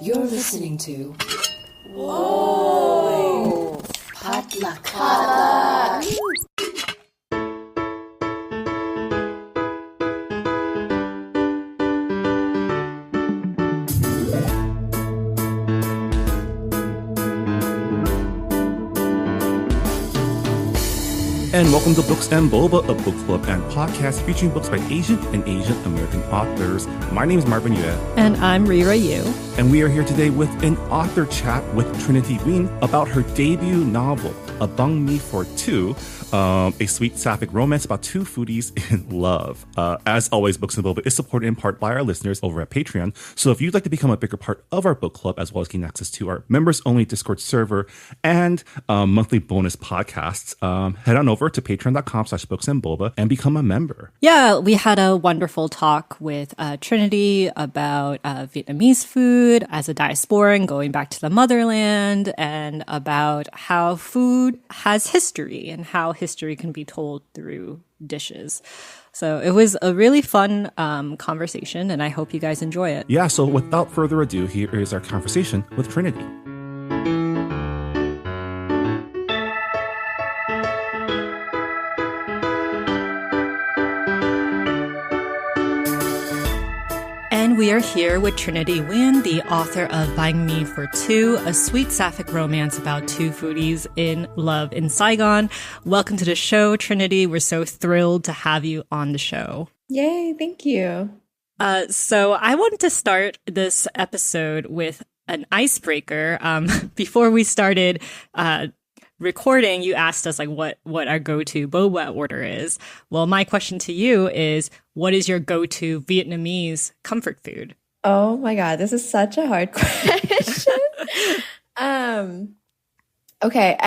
You're listening to Whoa! Potluck. And welcome to Books and Boba, a book club and podcast featuring books by Asian and Asian American authors. My name is Marvin Yue. And I'm Rira Yu. And we are here today with an author chat with Trinity Nguyen about her debut novel, A Bang Mi for Two, a sweet sapphic romance about two foodies in love. As always, Books and Boba is supported in part by our listeners over at Patreon. So if you'd like to become a bigger part of our book club, as well as gain access to our members-only Discord server and monthly bonus podcasts, head on over to patreon.com/booksandboba and become a member. Yeah, we had a wonderful talk with Trinity about Vietnamese food as a diasporan going back to the motherland, and about how food has history and how history can be told through dishes. So it was a really fun conversation, and I hope you guys enjoy it. Yeah, so without further ado, here is our conversation with Trinity. And we are here with Trinity Nguyen, the author of Bang Mi for Two, a sweet sapphic romance about two foodies in love in Saigon. Welcome to the show, Trinity. We're so thrilled to have you on the show. Yay, thank you. So I wanted to start this episode with an icebreaker. Before we started recording, you asked us what our go-to boba order is. Well, my question to you is, what is your go-to Vietnamese comfort food? Oh my God, this is such a hard question. Okay,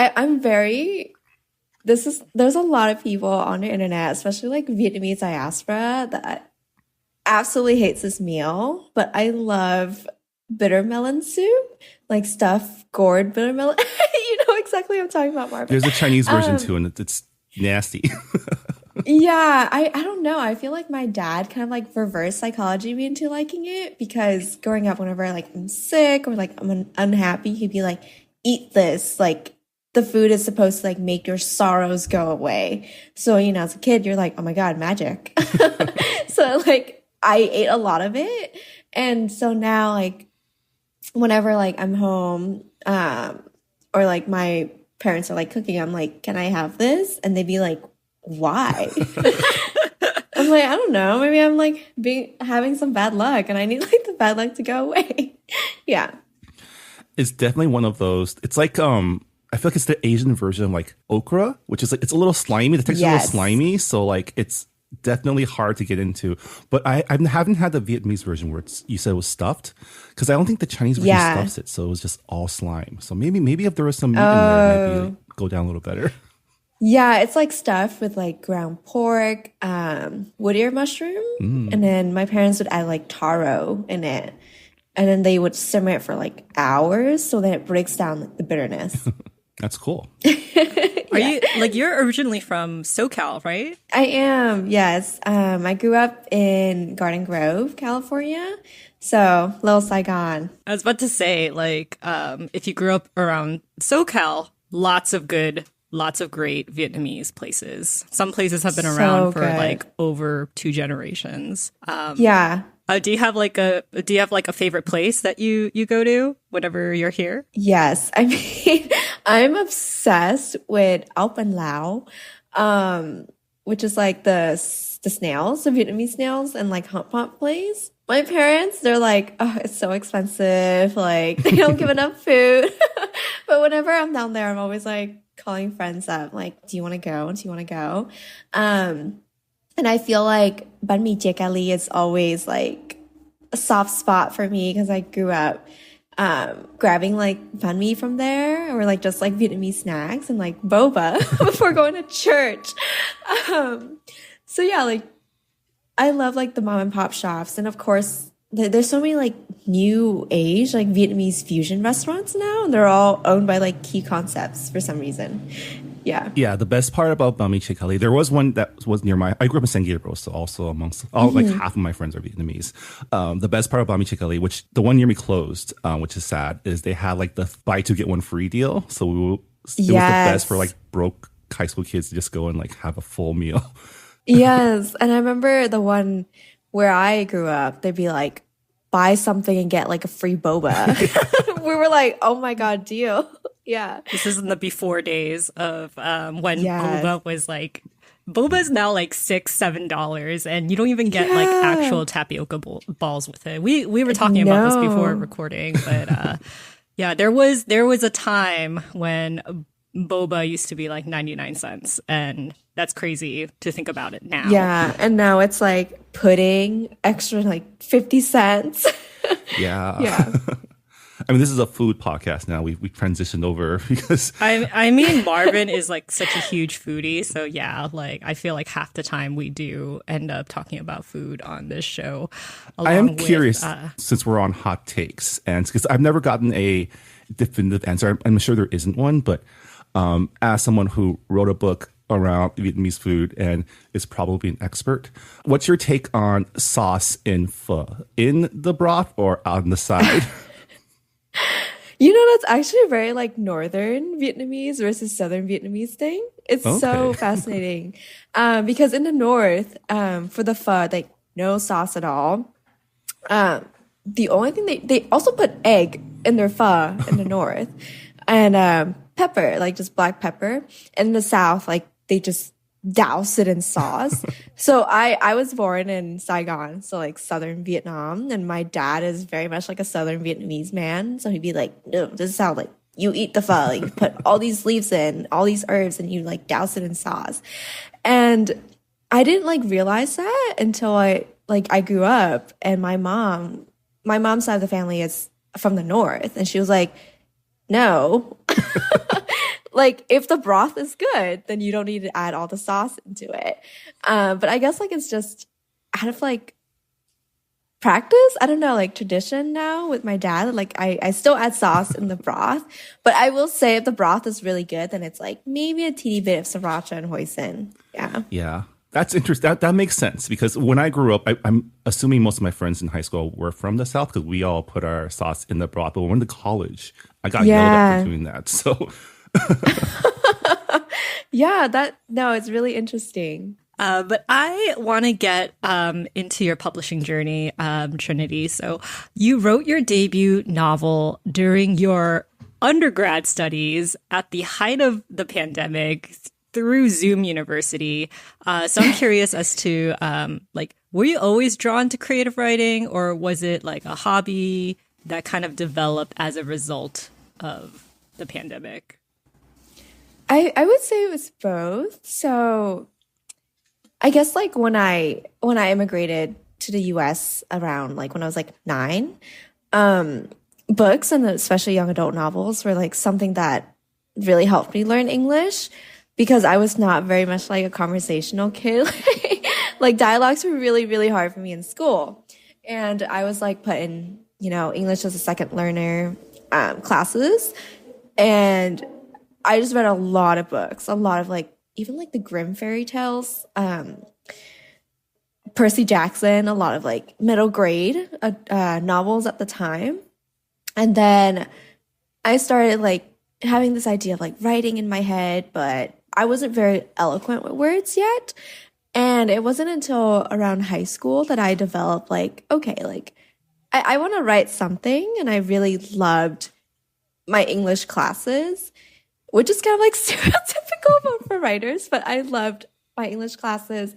there's a lot of people on the internet, especially like Vietnamese diaspora, that absolutely hates this meal, but I love bitter melon soup, like stuffed gourd bitter melon. You know exactly what I'm talking about, Marvin. There's a Chinese version too, and it's nasty. Yeah, I don't know. I feel like my dad kind of like reverse psychology me into liking it, because growing up, whenever like I'm sick or like I'm unhappy, he'd be like, eat this. Like the food is supposed to like make your sorrows go away. So, as a kid, you're like, oh my God, magic. So like I ate a lot of it. And so now like whenever like I'm home, or like my parents are like cooking, I'm like, can I have this? And they'd be like, why? I'm like, I don't know. Maybe I'm like having some bad luck and I need like the bad luck to go away. Yeah. It's definitely one of those. It's like, I feel like it's the Asian version of like okra, which is like, it's a little slimy. The texture is a little slimy. So like, it's definitely hard to get into. But I haven't had the Vietnamese version where you said it was stuffed, because I don't think the Chinese version stuffs it. So it was just all slime. So maybe if there was some meat in there, it might be go down a little better. Yeah, it's like stuffed with like ground pork, wood ear mushroom, and then my parents would add like taro in it, and then they would simmer it for like hours so that it breaks down like, the bitterness. That's cool. You're originally from SoCal, right? I am, yes. I grew up in Garden Grove, California, so little Saigon. I was about to say, if you grew up around SoCal, lots of great Vietnamese places. Some places have been around for like over 2 generations. Yeah. Do you have like a favorite place that you go to whenever you're here? Yes. I mean, I'm obsessed with Alpenlau, which is like the snails, the Vietnamese snails, and like hump hump place. My parents, they're like, oh, it's so expensive. Like they don't give enough food. But whenever I'm down there, I'm always like calling friends up, like, do you want to go? Do you want to go? And I feel like banh mi chick ali is always like a soft spot for me, because I grew up grabbing like banh mi from there, or like just like Vietnamese snacks and like boba before going to church. So yeah, like I love like the mom and pop shops, and of course there's so many like new age like Vietnamese fusion restaurants now, and they're all owned by like Key Concepts for some reason. Yeah. Yeah, the best part about bami chikali, there was one that was near my. I grew up in San Gabriel, so also amongst all like half of my friends are Vietnamese. The best part about bami chikali, which the one near me closed, which is sad, is they had like the buy two get one free deal. So it was the best for like broke high school kids to just go and like have a full meal. Yes. And I remember the one where I grew up, they'd be like, buy something and get like a free boba. We were like, oh my God, deal. Yeah. This is in the before days of when boba was like, boba is now like $6-7, and you don't even get like actual tapioca balls with it. We were talking about this before recording, but yeah, there was a time when boba used to be like 99 cents, and that's crazy to think about it now. Yeah, and now it's like pudding, extra like 50 cents. Yeah. Yeah. I mean, this is a food podcast now. We've transitioned over because I mean, Marvin is like such a huge foodie. So yeah, like I feel like half the time we do end up talking about food on this show. I am curious, since we're on hot takes, and because I've never gotten a definitive answer. I'm sure there isn't one, but as someone who wrote a book around Vietnamese food and is probably an expert, what's your take on sauce in pho? In the broth or on the side? You know, that's actually a very like northern Vietnamese versus southern Vietnamese thing. It's so fascinating. Because in the north, for the pho, like no sauce at all. The only thing they also put egg in their pho in the north, and pepper, like just black pepper. And in the south, like they just douse it in sauce. So I was born in Saigon, so like southern Vietnam, and my dad is very much like a southern Vietnamese man. So he'd be like, no, this is how like you eat the pho. Like, you put all these leaves in, all these herbs, and you like douse it in sauce. And I didn't like realize that until I grew up, and my mom's side of the family is from the north, and she was like, no. Like, if the broth is good, then you don't need to add all the sauce into it. But I guess, like, it's just out of, like, practice. I don't know, like, tradition now with my dad. Like, I still add sauce in the broth. But I will say if the broth is really good, then it's, like, maybe a teeny bit of sriracha and hoisin. Yeah. Yeah. That's interesting. That makes sense, because when I grew up, I'm assuming most of my friends in high school were from the South because we all put our sauce in the broth. But when we went to college, I got yelled at for doing that. So... Yeah, it's really interesting. But I want to get into your publishing journey, Trinity. So you wrote your debut novel during your undergrad studies at the height of the pandemic through Zoom University. So I'm curious as to, like, were you always drawn to creative writing, or was it like a hobby that kind of developed as a result of the pandemic? I would say it was both. So I guess like when I immigrated to the US around like when I was like 9, books and especially young adult novels were like something that really helped me learn English, because I was not very much like a conversational kid. Like dialogues were really, really hard for me in school. And I was like put in, English as a second learner classes. And I just read a lot of books, a lot of like, even like the Grimm fairy tales, Percy Jackson, a lot of like middle grade novels at the time. And then I started like having this idea of like writing in my head, but I wasn't very eloquent with words yet. And it wasn't until around high school that I developed like, okay, like I want to write something. And I really loved my English classes, which is kind of like stereotypical for writers, but I loved my English classes.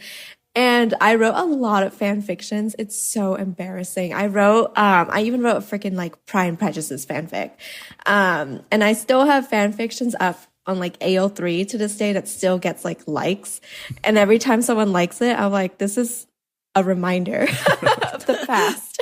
And I wrote a lot of fan fictions. It's so embarrassing. I even wrote a freaking like Pride and Prejudice fanfic. And I still have fan fictions up on like AO3 to this day that still gets like likes. And every time someone likes it, I'm like, this is a reminder of the past.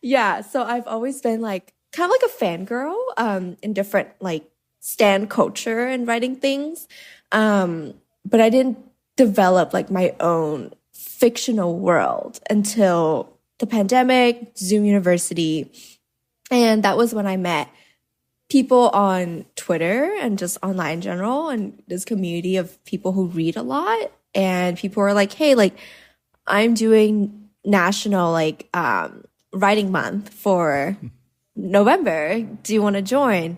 Yeah. So I've always been like, kind of like a fangirl, in different like stan culture and writing things. But I didn't develop like my own fictional world until the pandemic, Zoom University. And that was when I met people on Twitter and just online in general, and this community of people who read a lot, and people are like, hey, like I'm doing national like writing month for November. Do you want to join? And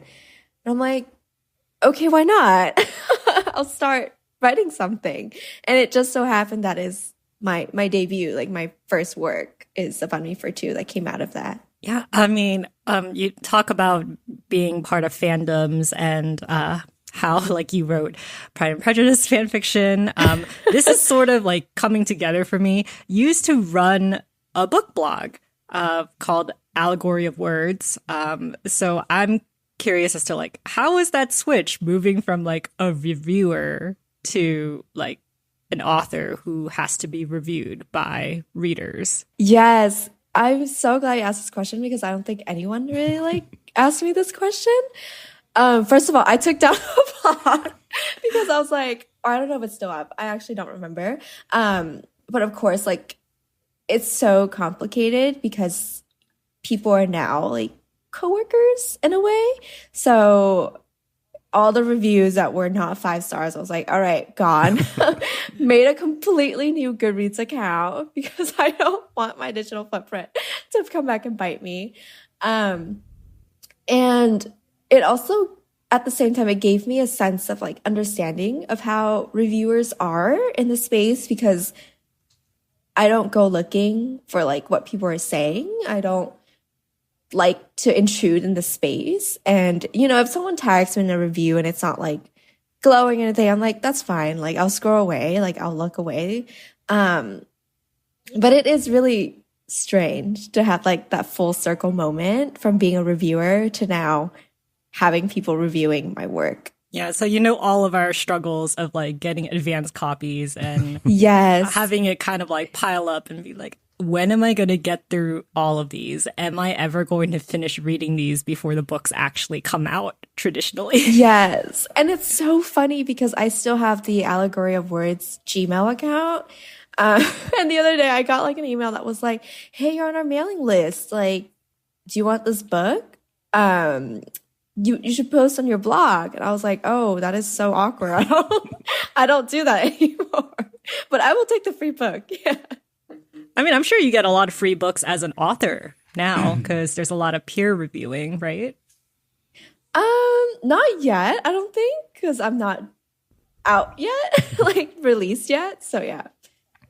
I'm like, okay, why not? I'll start writing something. And it just so happened that is my debut, like my first work is A Banh Mi for Two that came out of that. Yeah, I mean, you talk about being part of fandoms and how, like, you wrote Pride and Prejudice fan fiction. This is sort of like coming together for me. You used to run a book blog called Allegory of Words. So I'm curious as to like, how is that switch moving from like a reviewer to like an author who has to be reviewed by readers? Yes, I'm so glad you asked this question because I don't think anyone really like asked me this question. First of all, I took down a blog because I was like, or I don't know if it's still up. I actually don't remember. But of course, like it's so complicated because people are now like coworkers in a way. So all the reviews that were not 5 stars, I was like, all right, gone. Made a completely new Goodreads account because I don't want my digital footprint to come back and bite me. And it also, at the same time, it gave me a sense of like understanding of how reviewers are in the space because I don't go looking for like what people are saying. I don't like to intrude in the space. And, you know, if someone tags me in a review and it's not like glowing or anything, I'm like, that's fine. Like I'll scroll away, like I'll look away. But it is really strange to have like that full circle moment from being a reviewer to now having people reviewing my work. Yeah, so you know all of our struggles of like getting advanced copies and yes, having it kind of like pile up and be like, when am I going to get through all of these? Am I ever going to finish reading these before the books actually come out traditionally? Yes. And it's so funny because I still have the Allegory of Words Gmail account. And the other day I got like an email that was like, hey, you're on our mailing list. Like, do you want this book? You should post on your blog. And I was like, oh, that is so awkward. I don't do that anymore. But I will take the free book. Yeah. I mean, I'm sure you get a lot of free books as an author now because there's a lot of peer reviewing, right? Not yet, I don't think, because I'm not out yet, like released yet. So yeah,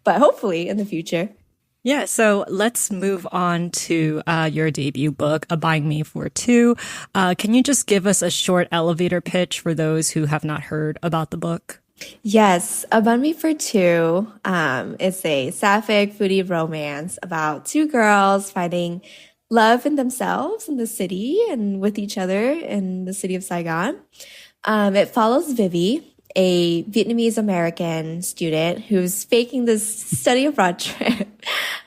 but hopefully in the future. Yeah, so let's move on to your debut book, A Banh Mi for Two. Can you just give us a short elevator pitch for those who have not heard about the book? Yes, A Banh Mi for Two is a sapphic foodie romance about two girls finding love in themselves in the city and with each other in the city of Saigon. It follows Vivi, a Vietnamese American student who's faking this study abroad trip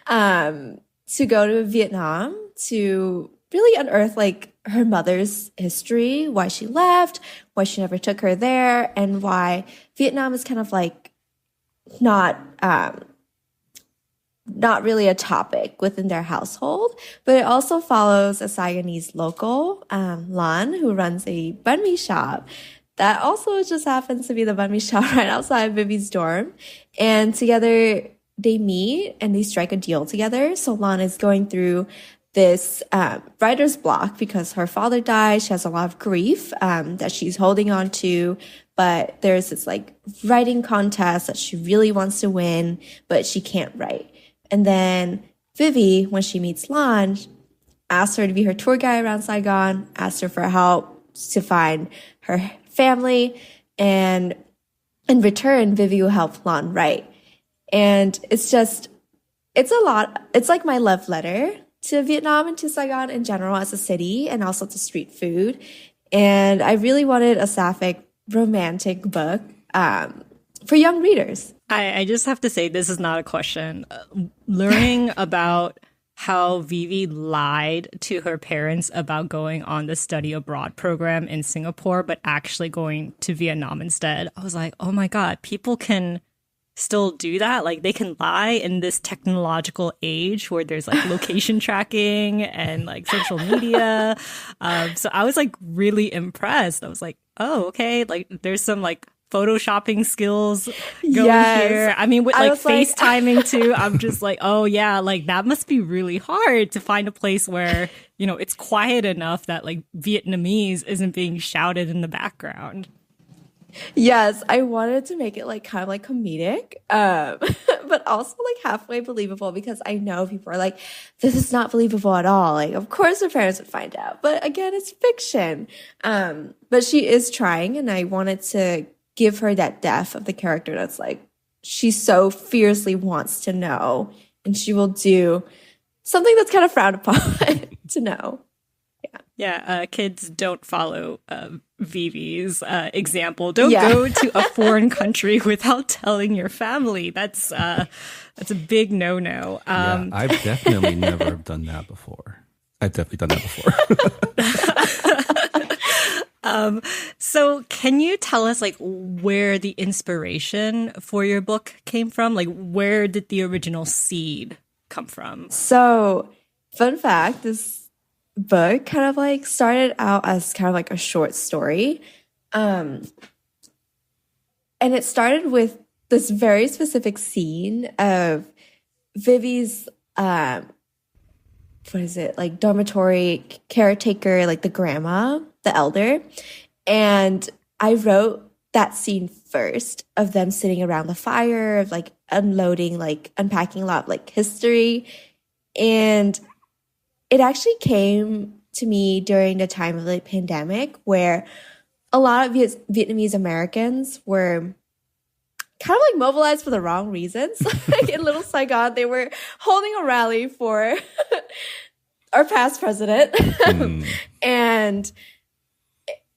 to go to Vietnam to really unearth like her mother's history, why she left, why she never took her there, and why Vietnam is kind of like not really a topic within their household. But it also follows a Saigonese local, Lan, who runs a banh mi shop that also just happens to be the banh mi shop right outside Vivi's dorm. And together they meet and they strike a deal together. So Lan is going through this writer's block because her father died. She has a lot of grief that she's holding on to. But there's this like writing contest that she really wants to win, but she can't write. And then Vivi, when she meets Lan, asks her to be her tour guide around Saigon, asks her for help to find her family. And in return, Vivi will help Lan write. And it's a lot. It's like my love letter to Vietnam and to Saigon in general as a city and also to street food. And I really wanted a sapphic romantic book for young readers. I just have to say, this is not a question. Learning about how Vivi lied to her parents about going on the study abroad program in Singapore, but actually going to Vietnam instead. I was like, oh my God, people can still do that. Like they can lie in this technological age where there's like location tracking and like social media. So I was like really impressed. I was like, oh, okay. Like there's some like photoshopping skills going here. I mean, with like FaceTiming too, I'm just like, oh yeah, like that must be really hard to find a place where, you know, it's quiet enough that like Vietnamese isn't being shouted in the background. Yes, I wanted to make it like kind of like comedic, but also like halfway believable because I know people are like, this is not believable at all. Like, of course her parents would find out, but again, it's fiction. But she is trying, and I wanted to give her that depth of the character that's like, she so fiercely wants to know, and she will do something that's kind of frowned upon to know. Yeah, kids don't follow Vivi's example. Don't go to a foreign country without telling your family. That's a big no-no. I've definitely never done that before. I've definitely done that before. So can you tell us like where the inspiration for your book came from? Like where did the original seed come from? So, fun fact, this book kind of like started out as kind of like a short story. And it started with this very specific scene of Vivi's, what is it? Like dormitory caretaker, like the grandma, the elder. And I wrote that scene first of them sitting around the fire, of like unloading, like unpacking a lot of like history. And it actually came to me during the time of the pandemic where a lot of Vietnamese Americans were kind of like mobilized for the wrong reasons. Like in Little Saigon, they were holding a rally for our past president. And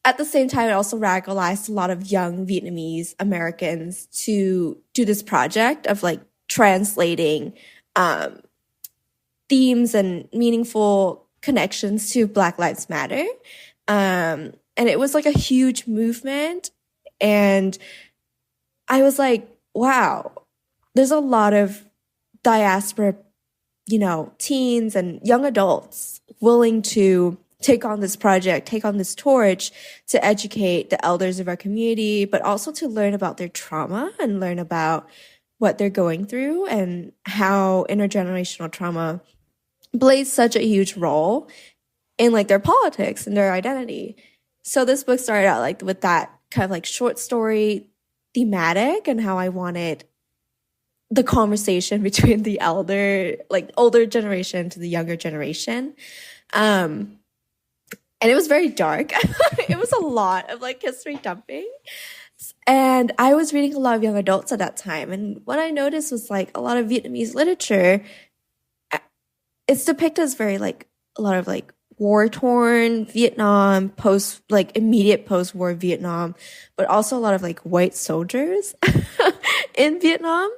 at the same time, it also radicalized a lot of young Vietnamese Americans to do this project of like translating themes and meaningful connections to Black Lives Matter. And it was like a huge movement. And I was like, wow, there's a lot of diaspora, you know, teens and young adults willing to take on this project, take on this torch to educate the elders of our community, but also to learn about their trauma and learn about what they're going through and how intergenerational trauma plays such a huge role in like their politics and their identity. So this book started out like with that kind of like short story thematic and how I wanted the conversation between the older generation to the younger generation. And it was very dark. It was a lot of like history dumping. And I was reading a lot of young adults at that time. And what I noticed was like a lot of Vietnamese literature, it's depicted as very like a lot of like war-torn Vietnam, immediate post-war Vietnam, but also a lot of like white soldiers in Vietnam.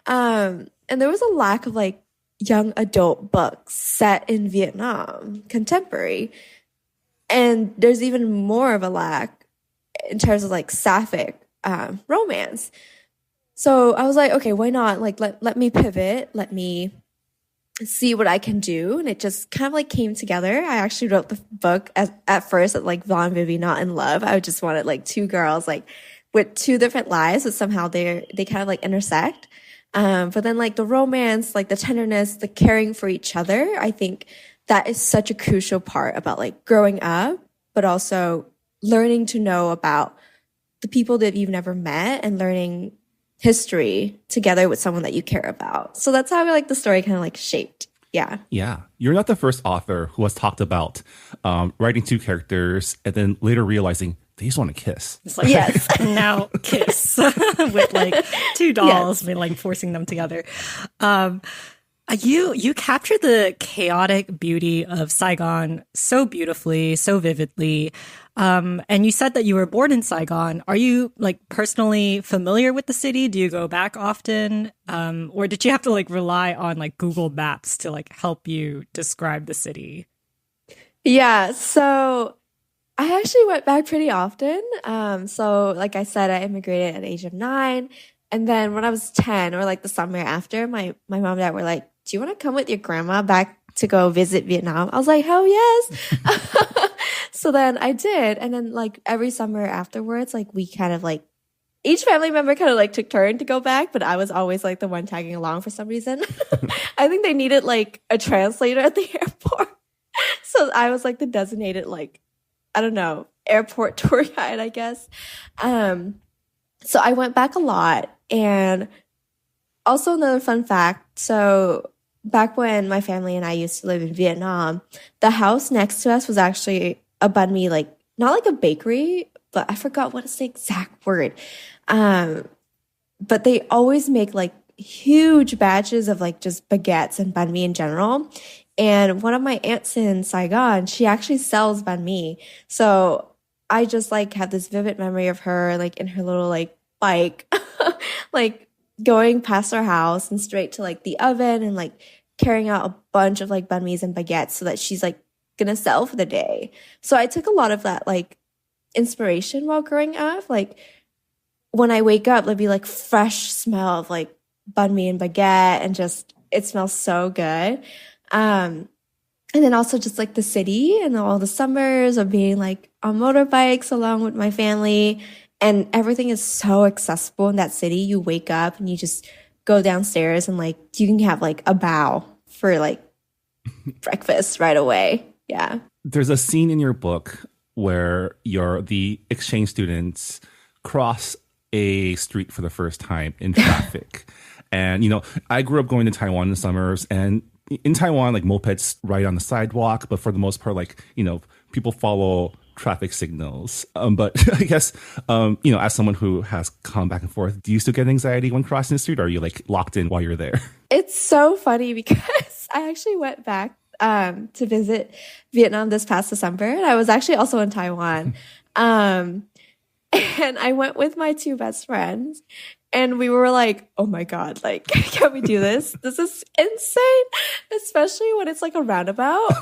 And there was a lack of like young adult books set in Vietnam, contemporary. And there's even more of a lack in terms of like sapphic romance. So I was like, okay, why not? Like, let me pivot. Let me see what I can do. And it just kind of like came together. I actually wrote the book at first at like Vaughn Vivi Not in Love. I just wanted like two girls like with two different lives, but somehow they kind of like intersect. But then like the romance, like the tenderness, the caring for each other, I think that is such a crucial part about like growing up, but also learning to know about the people that you've never met and learning history together with someone that you care about. So that's how like the story kind of like shaped. Yeah. Yeah. You're not the first author who has talked about writing two characters and then later realizing they just want to kiss. It's like, yes. Now kiss with like two dolls, yes. Like forcing them together. You captured the chaotic beauty of Saigon so beautifully, so vividly. And you said that you were born in Saigon. Are you like personally familiar with the city? Do you go back often? Or did you have to like rely on like Google Maps to like help you describe the city? Yeah, so I actually went back pretty often. So like I said, I immigrated at the age of 9. And then when I was 10 or like the summer after, my mom and dad were like, do you want to come with your grandma back to go visit Vietnam? I was like, hell yes. So then I did. And then like every summer afterwards, like we kind of like, each family member kind of like took turn to go back, but I was always like the one tagging along for some reason. I think they needed like a translator at the airport. So I was like the designated, like, I don't know, airport tour guide, I guess. So I went back a lot. And also another fun fact. So back when my family and I used to live in Vietnam, the house next to us was actually a banh mi, like not like a bakery, but I forgot what is the exact word. But they always make like huge batches of like just baguettes and banh mi in general. And one of my aunts in Saigon, she actually sells banh mi. So I just like have this vivid memory of her like in her little like bike, like going past our house and straight to like the oven and like carrying out a bunch of like banh mi's and baguettes so that she's like gonna sell for the day. So I took a lot of that like inspiration while growing up. Like when I wake up, there'd be like fresh smell of like banh mi and baguette and just it smells so good. And then also just like the city and all the summers of being like on motorbikes along with my family. And everything is so accessible in that city. You wake up and you just go downstairs and like you can have like a bao for like breakfast right away. Yeah. There's a scene in your book where the exchange students cross a street for the first time in traffic. And, you know, I grew up going to Taiwan in the summers, and in Taiwan, like mopeds ride on the sidewalk, but for the most part, like, you know, people follow traffic signals. But I guess, you know, as someone who has come back and forth, do you still get anxiety when crossing the street, or are you like locked in while you're there? It's so funny because I actually went back to visit Vietnam this past December, and I was actually also in Taiwan. And I went with my two best friends, and we were like, oh my God, like, can we do this? This is insane, especially when it's like a roundabout.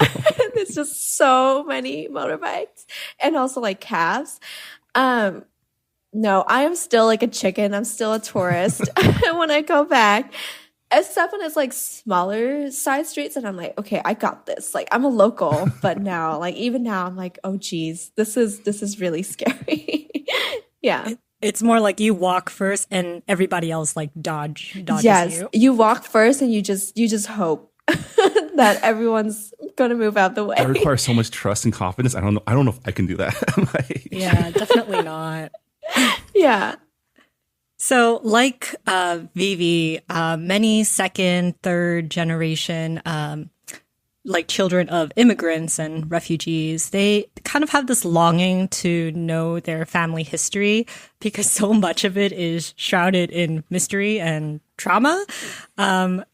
There's just so many motorbikes and also like cabs. No, I am still like a chicken. I'm still a tourist when I go back, except when it's like smaller side streets. And I'm like, okay, I got this. Like I'm a local, but now, like even now I'm like, oh geez, this is really scary. Yeah. It's more like you walk first and everybody else like dodges yes, you. You walk first and you just hope that everyone's gonna move out the way. That requires so much trust and confidence. I don't know if I can do that. Like, yeah, definitely not. Yeah. So like Vivi, many second, third generation like children of immigrants and refugees, they kind of have this longing to know their family history because so much of it is shrouded in mystery and trauma.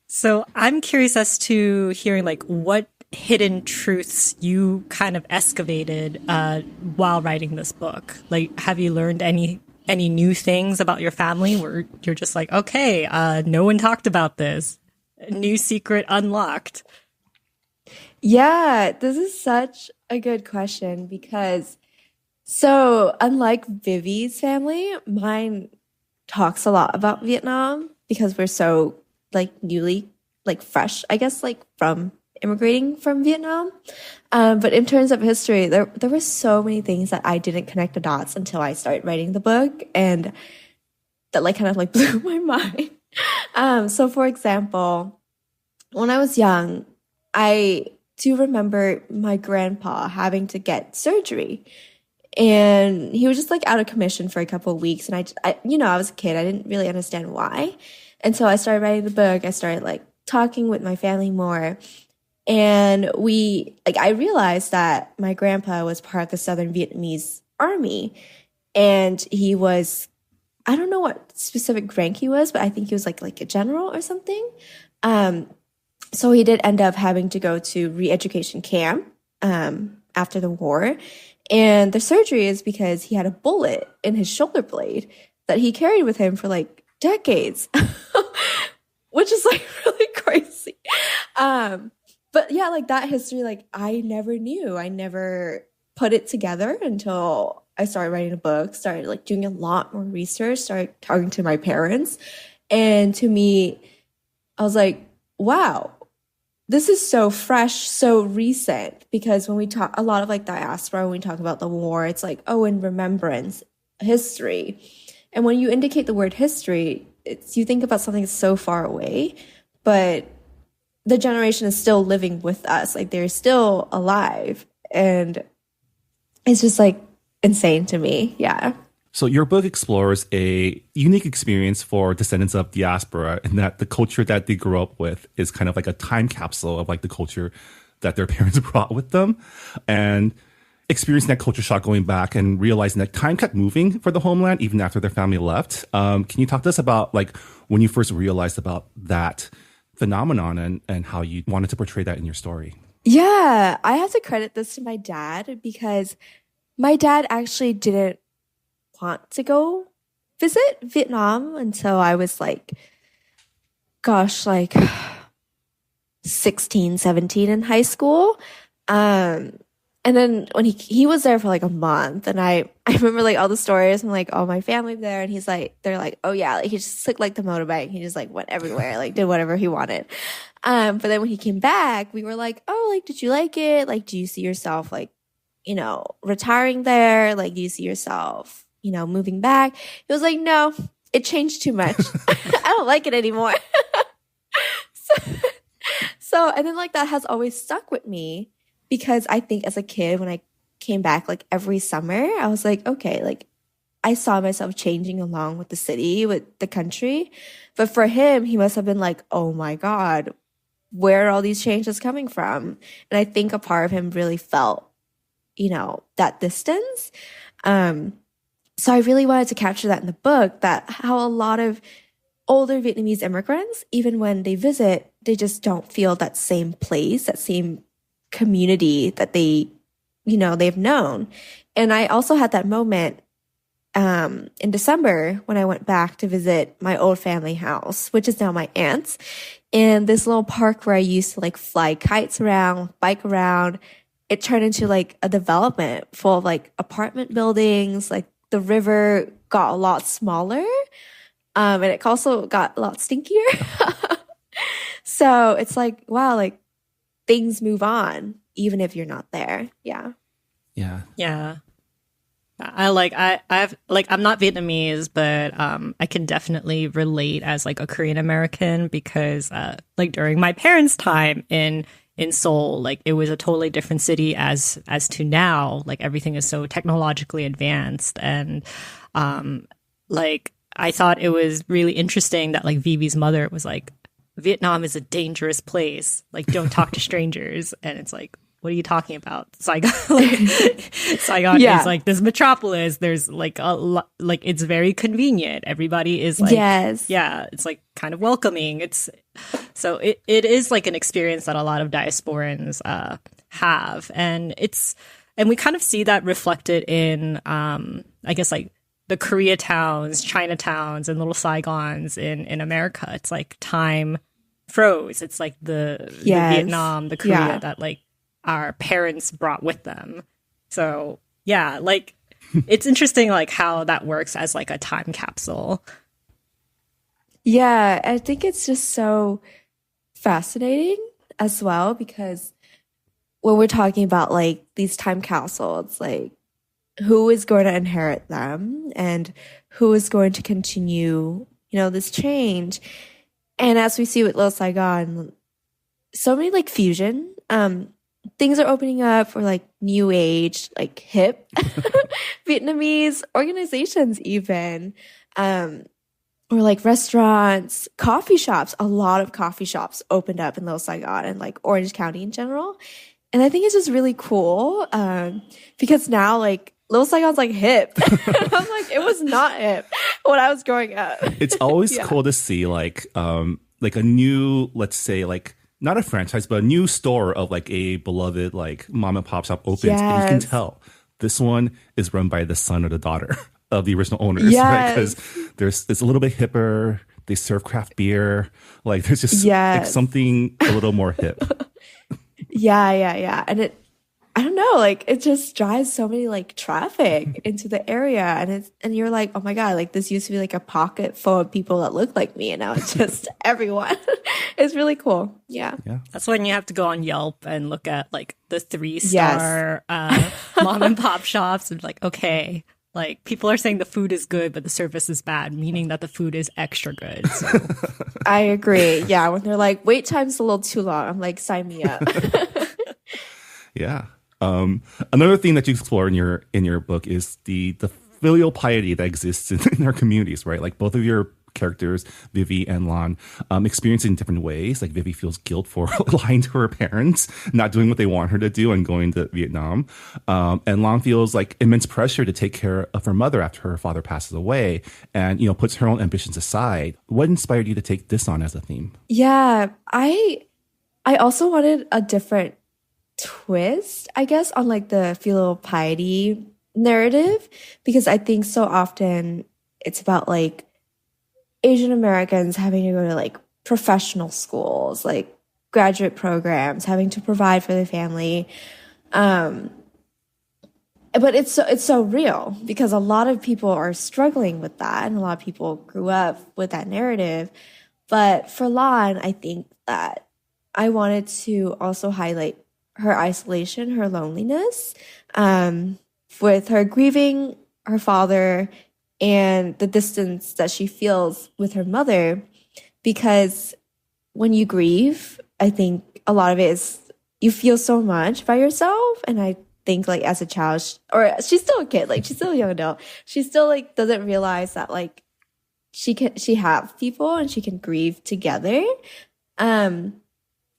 So I'm curious as to hearing like what hidden truths you kind of excavated while writing this book. Like, have you learned any new things about your family where you're just like, okay, no one talked about this. A new secret unlocked. Yeah, this is such a good question because so unlike Vivi's family, mine talks a lot about Vietnam because we're so like newly like fresh, I guess, like from immigrating from Vietnam. But in terms of history, there were so many things that I didn't connect the dots until I started writing the book, and that like kind of like blew my mind. So for example, when I was young, I do remember my grandpa having to get surgery, and he was just like out of commission for a couple of weeks. And I was a kid. I didn't really understand why. And so I started writing the book. I started like talking with my family more. And I realized that my grandpa was part of the Southern Vietnamese army, and he was, I don't know what specific rank he was, but I think he was like a general or something. So he did end up having to go to re-education camp after the war. And the surgery is because he had a bullet in his shoulder blade that he carried with him for like decades, which is like really crazy. But yeah, like that history, like I never knew. I never put it together until I started writing a book, started like doing a lot more research, started talking to my parents. And to me, I was like, wow, this is so fresh, so recent. Because when we talk a lot of like diaspora, when we talk about the war, it's like, oh, in remembrance, history. And when you indicate the word history, you think about something so far away, but the generation is still living with us. Like they're still alive. And it's just like insane to me. Yeah. So your book explores a unique experience for descendants of diaspora in that the culture that they grew up with is kind of like a time capsule of like the culture that their parents brought with them. And experiencing that culture shock going back and realizing that time kept moving for the homeland even after their family left. Can you talk to us about like when you first realized about that phenomenon and how you wanted to portray that in your story? Yeah, I have to credit this to my dad because my dad actually didn't want to go visit Vietnam until I was like, gosh, like 16, 17 in high school. And then when he was there for like a month, and I remember like all the stories and like all my family there, and they're like, oh yeah, like he just took like the motorbike, he just like went everywhere, like did whatever he wanted. But then when he came back, we were like, oh, like did you like it? Like, do you see yourself like, retiring there? Like, do you see yourself, moving back? He was like, no, it changed too much. I don't like it anymore. So, and then like that has always stuck with me. Because I think as a kid, when I came back like every summer, I was like, okay, like I saw myself changing along with the city, with the country. But for him, he must have been like, oh my God, where are all these changes coming from? And I think a part of him really felt, that distance. So I really wanted to capture that in the book, that how a lot of older Vietnamese immigrants, even when they visit, they just don't feel that same place, that same community that they've known. And I also had that moment in December when I went back to visit my old family house, which is now my aunt's, and this little park where I used to like fly kites around, bike around, it turned into like a development full of like apartment buildings. Like the river got a lot smaller, and it also got a lot stinkier. So it's like, wow, like things move on, even if you're not there. Yeah. Yeah. Yeah. I'm not Vietnamese, but I can definitely relate as like a Korean American because like during my parents' time in Seoul, like it was a totally different city as to now. Like everything is so technologically advanced, and like I thought it was really interesting that like Vivi's mother was like, Vietnam is a dangerous place. Like, don't talk to strangers. And it's like, what are you talking about? Saigon, Saigon is like this metropolis. There's like like it's very convenient. Everybody is like, yes, yeah, it's like kind of welcoming. So it is like an experience that a lot of diasporans have, and we kind of see that reflected in I guess like the Koreatowns, Chinatowns, and little Saigons in America. It's like time froze. It's like the Vietnam, the Korea that like our parents brought with them. So yeah, like it's interesting like how that works as like a time capsule. Yeah, I think it's just so fascinating as well because when we're talking about like these time capsules, it's like who is going to inherit them and who is going to continue, this change. And as we see with Little Saigon, so many like fusion, things are opening up for like new age, like hip Vietnamese organizations even, or like restaurants, coffee shops. A lot of coffee shops opened up in Little Saigon and like Orange County in general. And I think it's just really cool because now like Little Saigon's like hip. I'm like, it was not hip when I was growing up. It's always cool to see like a new, let's say like not a franchise, but a new store of like a beloved like mom and pop shop opens. Yes. And you can tell this one is run by the son or the daughter of the original owners, right? Because it's a little bit hipper. They serve craft beer. Like there's just like something a little more hip. Yeah. And I don't know, like it just drives so many like traffic into the area, and you're like, oh my God, like this used to be like a pocket full of people that look like me, and now it's just everyone. It's really cool. Yeah. Yeah. That's when you have to go on Yelp and look at like the 3-star Yes. mom and pop shops and like, okay, like people are saying the food is good, but the service is bad, meaning that the food is extra good. So I agree. Yeah. When they're like, wait time's a little too long, I'm like, sign me up. Yeah. Another thing that you explore in your book is the filial piety that exists in our communities, right? Like both of your characters, Vivi and Lan, experience it in different ways. Like Vivi feels guilt for lying to her parents, not doing what they want her to do, and going to Vietnam. And Lan feels like immense pressure to take care of her mother after her father passes away, and puts her own ambitions aside. What inspired you to take this on as a theme? Yeah. I also wanted a different twist, I guess, on like the filial piety narrative, because I think so often it's about like Asian Americans having to go to like professional schools, like graduate programs, having to provide for their family. But it's so real because a lot of people are struggling with that, and a lot of people grew up with that narrative. But for Lan, I think that I wanted to also highlight her isolation, her loneliness, with her grieving her father and the distance that she feels with her mother. Because when you grieve, I think a lot of it is you feel so much by yourself. And I think like as a child, or she's still a kid, like she's still a young adult, she still like doesn't realize that like she has people and she can grieve together. And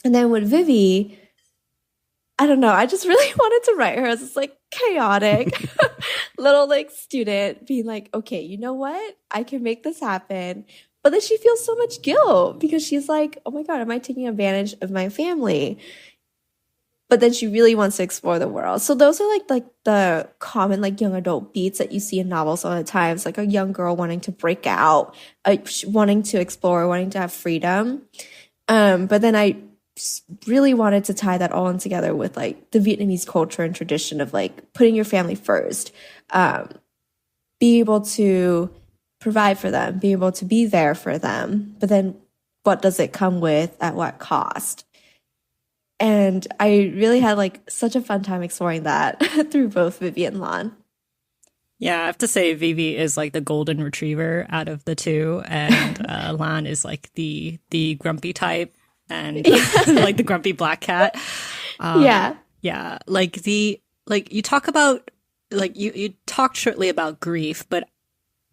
then with Vivi, I don't know, I just really wanted to write her as this like chaotic little like student being like, okay, you know what? I can make this happen. But then she feels so much guilt because she's like, oh my God, am I taking advantage of my family? But then she really wants to explore the world. So those are like the common like young adult beats that you see in novels all the time. It's like a young girl wanting to break out, wanting to explore, wanting to have freedom. But then I really wanted to tie that all in together with like the Vietnamese culture and tradition of like putting your family first, be able to provide for them, be able to be there for them. But then what does it come with, at what cost? And I really had like such a fun time exploring that through both Vivi and Lan. yeah, I have to say Vivi is like the golden retriever out of the two, and Lan is like the grumpy type and like the grumpy black cat. Yeah. Yeah, like you talk about like you talked shortly about grief, but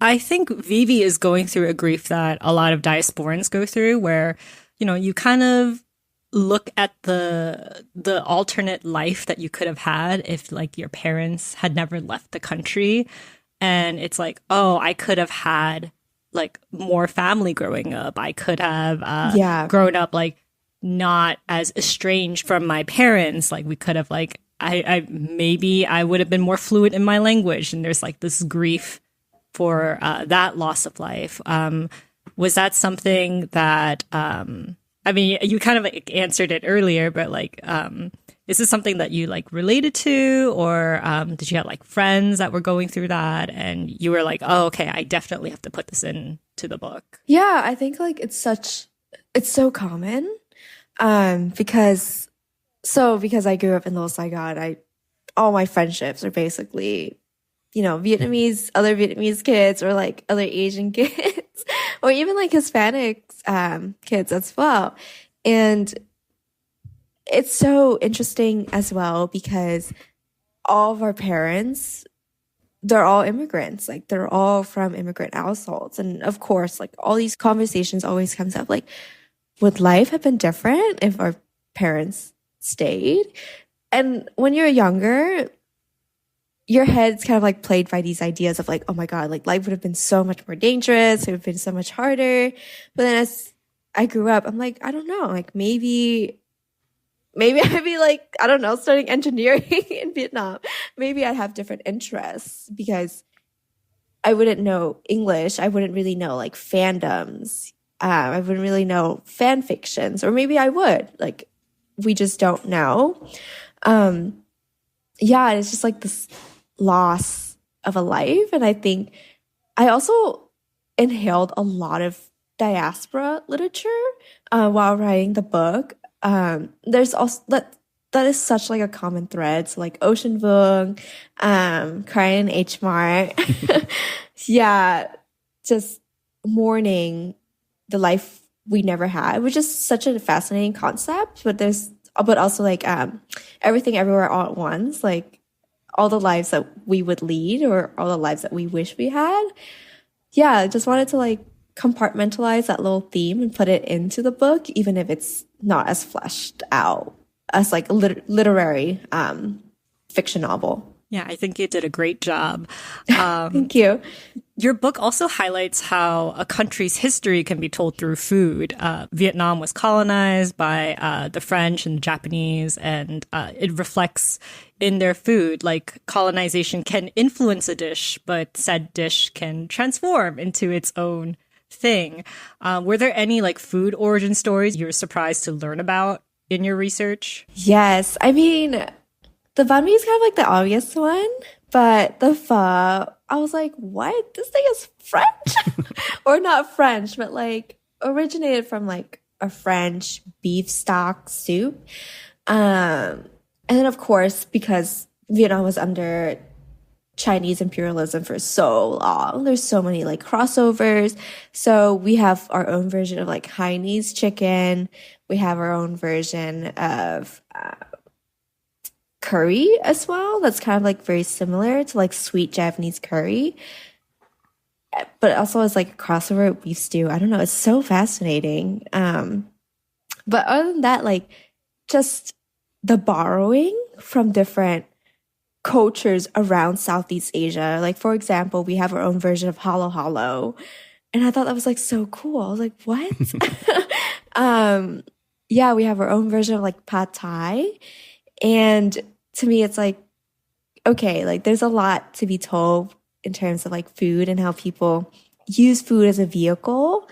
I think Vivi is going through a grief that a lot of diasporans go through, where you kind of look at the alternate life that you could have had if like your parents had never left the country, and it's like, oh, I could have had like more family growing up. I could have grown up like not as estranged from my parents. Like we could have like I maybe I would have been more fluent in my language. And there's like this grief for that loss of life. Was that something that I mean, you kind of like answered it earlier, but like, is this something that you like related to, or did you have like friends that were going through that and you were like, oh, okay, I definitely have to put this into the book? Yeah, I think like it's so common, because I grew up in Little Saigon, all my friendships are basically, other Vietnamese kids or like other Asian kids or even like Hispanic kids as well. And it's so interesting as well because all of our parents, they're all immigrants. Like they're all from immigrant households. And of course, like all these conversations always comes up like, would life have been different if our parents stayed? And when you're younger, your head's kind of like played by these ideas of like, oh my God, like life would have been so much more dangerous. It would have been so much harder. But then as I grew up, I'm like, I don't know, like maybe I'd be like, I don't know, studying engineering in Vietnam. Maybe I'd have different interests because I wouldn't know English. I wouldn't really know like fandoms. I wouldn't really know fan fictions, or maybe I would. Like, we just don't know. yeah, it's just like this loss of a life. And I think I also inhaled a lot of diaspora literature while writing the book. There's also that is such like a common thread. So like Ocean Vuong, Korean H Mart. Yeah, just mourning the life we never had, which is such a fascinating concept. But also like everything everywhere all at once, like all the lives that we would lead or all the lives that we wish we had. Yeah, I just wanted to like compartmentalize that little theme and put it into the book, even if it's not as fleshed out as like a literary fiction novel. Yeah, I think you did a great job. Thank you. Your book also highlights how a country's history can be told through food. Vietnam was colonized by the French and the Japanese, and it reflects in their food. Like colonization can influence a dish, but said dish can transform into its own thing. Were there any like food origin stories you were surprised to learn about in your research? Yes. I mean, the banh mi is kind of like the obvious one, but the pho, I was like, what? This thing is French? Or not French, but like originated from like a French beef stock soup. And then of course, because Vietnam was under Chinese imperialism for so long, there's so many like crossovers. So we have our own version of like Hainanese chicken. We have our own version of curry as well. That's kind of like very similar to like sweet Japanese curry, but also as like a crossover with beef stew. I don't know. It's so fascinating. But other than that, like just the borrowing from different cultures around Southeast Asia. Like for example, we have our own version of halo halo, and I thought that was like so cool. I was like, what? Yeah, we have our own version of like pad thai. And to me, it's like, okay, like there's a lot to be told in terms of like food and how people use food as a vehicle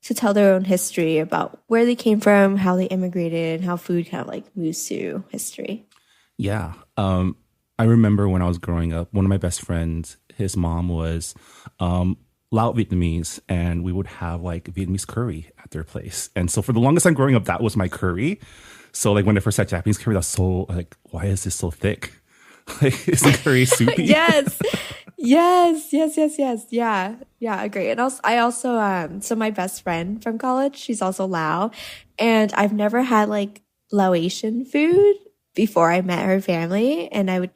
to tell their own history about where they came from, how they immigrated, and how food kind of like moves through history. Yeah. I remember when I was growing up, one of my best friends, his mom was Lao Vietnamese, and we would have like Vietnamese curry at their place. And so for the longest time growing up, that was my curry. So like when I first had Japanese curry, that's so like, why is this so thick? Like, is the curry soupy? Yes. Yeah. Yeah, agree. And also, so my best friend from college, she's also Lao. And I've never had like Laotian food before I met her family. And I would,